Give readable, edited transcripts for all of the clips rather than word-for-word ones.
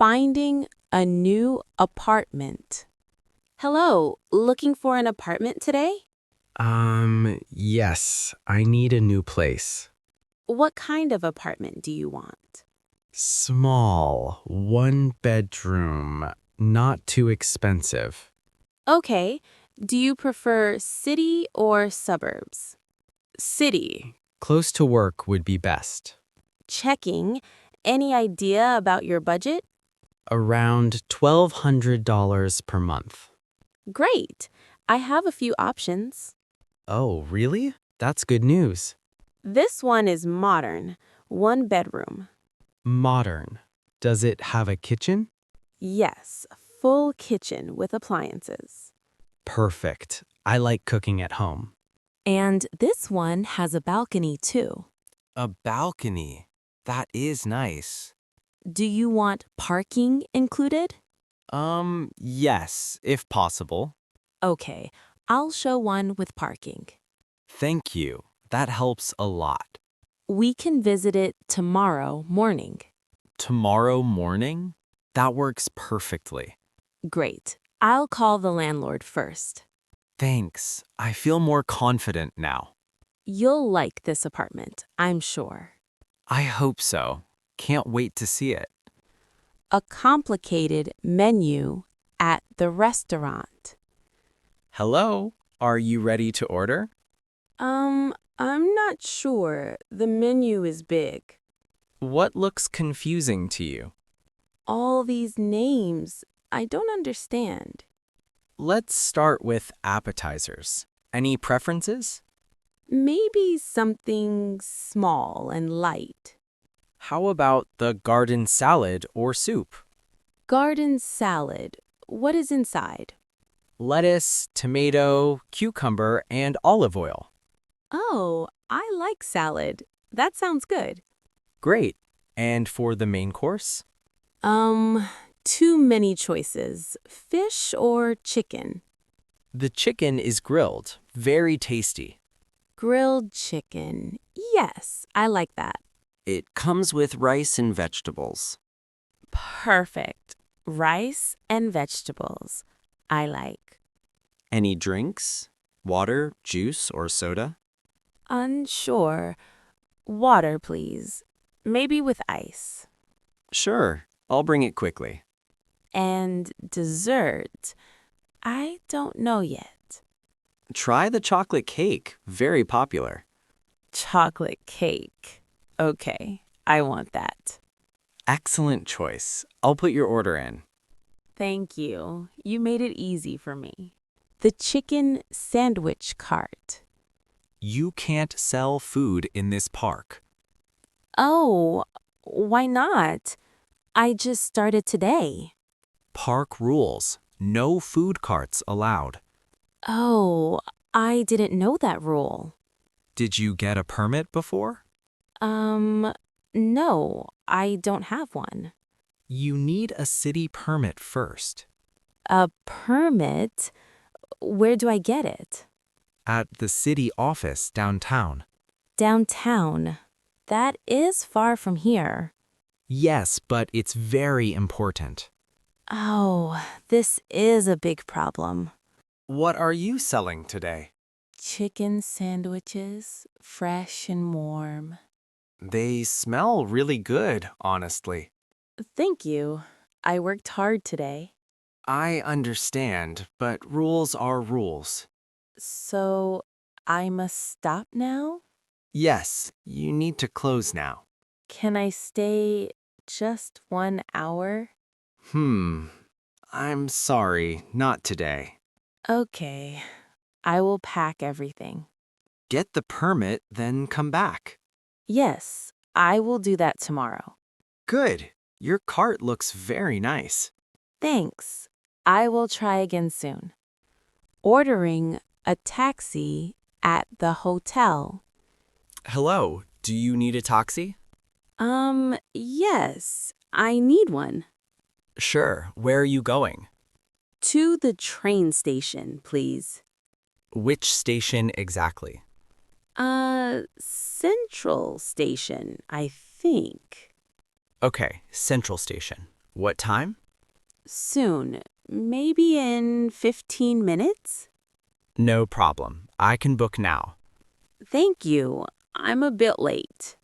Finding a new apartment. Hello, looking for an apartment today? Yes, I need a new place. What kind of apartment do you want? Small, one bedroom, not too expensive. Okay, do you prefer city or suburbs? City. Close to work would be best. Checking. Any idea about your budget? Around $1,200 per month. Great. I have a few options. Oh, really? That's good news. This one is modern, one bedroom. Modern. Does it have a kitchen? Yes, full kitchen with appliances. Perfect. I like cooking at home. And this one has a balcony too. A balcony. That is nice. Do you want parking included? Yes, if possible. Okay, I'll show one with parking. Thank you. That helps a lot. We can visit it tomorrow morning. Tomorrow morning? That works perfectly. Great. I'll call the landlord first. Thanks. I feel more confident now. You'll like this apartment, I'm sure. I hope so. Can't wait to see it. A complicated menu at the restaurant. Hello? Are you ready to order? I'm not sure. The menu is big. What looks confusing to you? All these names, I don't understand. Let's start with appetizers. Any preferences? Maybe something small and light. How about the garden salad or soup? Garden salad. What is inside? Lettuce, tomato, cucumber, and olive oil. Oh, I like salad. That sounds good. Great. And for the main course? Too many choices. Fish or chicken? The chicken is grilled. Very tasty. Grilled chicken. Yes, I like that. It comes with rice and vegetables. Perfect. Rice and vegetables. I like. Any drinks? Water, juice, or soda? Unsure. Water, please. Maybe with ice. Sure. I'll bring it quickly. And dessert. I don't know yet. Try the chocolate cake. Very popular. Chocolate cake. Okay, I want that. Excellent choice. I'll put your order in. Thank you. You made it easy for me. The chicken sandwich cart. You can't sell food in this park. Oh, why not? I just started today. Park rules. No food carts allowed. Oh, I didn't know that rule. Did you get a permit before? No, I don't have one. You need a city permit first. A permit? Where do I get it? At the city office downtown. Downtown. That is far from here. Yes, but it's very important. Oh, this is a big problem. What are you selling today? Chicken sandwiches, fresh and warm. They smell really good, honestly. Thank you. I worked hard today. I understand, but rules are rules. So, I must stop now? Yes, you need to close now. Can I stay just 1 hour? I'm sorry, not today. Okay, I will pack everything. Get the permit, then come back. Yes, I will do that tomorrow. Good. Your cart looks very nice. Thanks. I will try again soon. Ordering a taxi at the hotel. Hello, do you need a taxi? Yes, I need one. Sure, where are you going? To the train station, please. Which station exactly? Central Station, I think. Okay, Central Station. What time? Soon. Maybe in 15 minutes? No problem. I can book now. Thank you. I'm a bit late.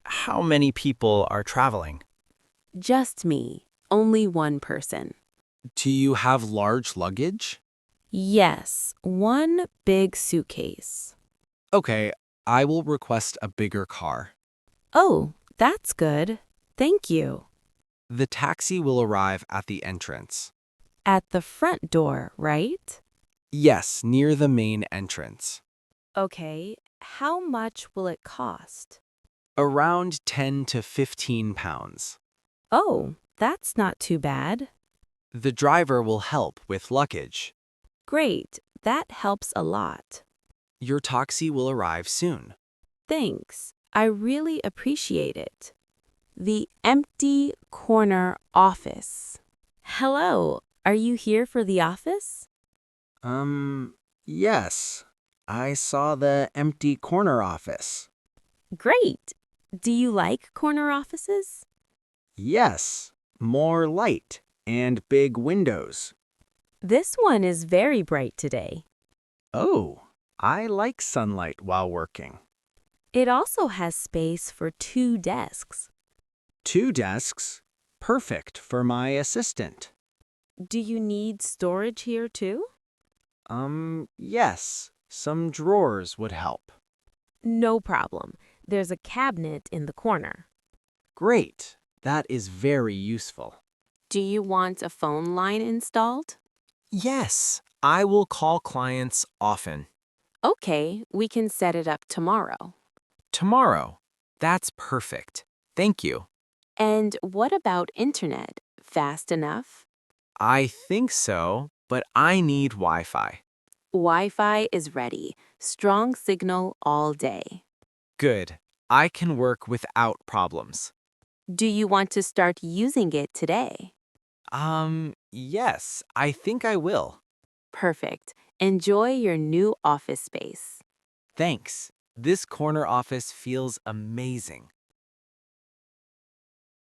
How many people are traveling? Just me. Only one person. Do you have large luggage? Yes, one big suitcase. Okay, I will request a bigger car. Oh, that's good. Thank you. The taxi will arrive at the entrance. At the front door, right? Yes, near the main entrance. Okay, how much will it cost? Around 10 to 15 pounds. Oh, that's not too bad. The driver will help with luggage. Great, that helps a lot. Your taxi will arrive soon. Thanks, I really appreciate it. The empty corner office. Hello, are you here for the office? Yes. I saw the empty corner office. Great. Do you like corner offices? Yes. More light and big windows. This one is very bright today. Oh, I like sunlight while working. It also has space for 2 desks. 2 desks. Perfect for my assistant. Do you need storage here too? Yes. Some drawers would help. No problem. There's a cabinet in the corner. Great. That is very useful. Do you want a phone line installed? Yes, I will call clients often. Okay, we can set it up tomorrow. Tomorrow. That's perfect. Thank you. And what about internet? Fast enough? I think so, but I need Wi-Fi. Wi-Fi is ready. Strong signal all day. Good. I can work without problems. Do you want to start using it today? Yes, I think I will. Perfect. Enjoy your new office space. Thanks. This corner office feels amazing.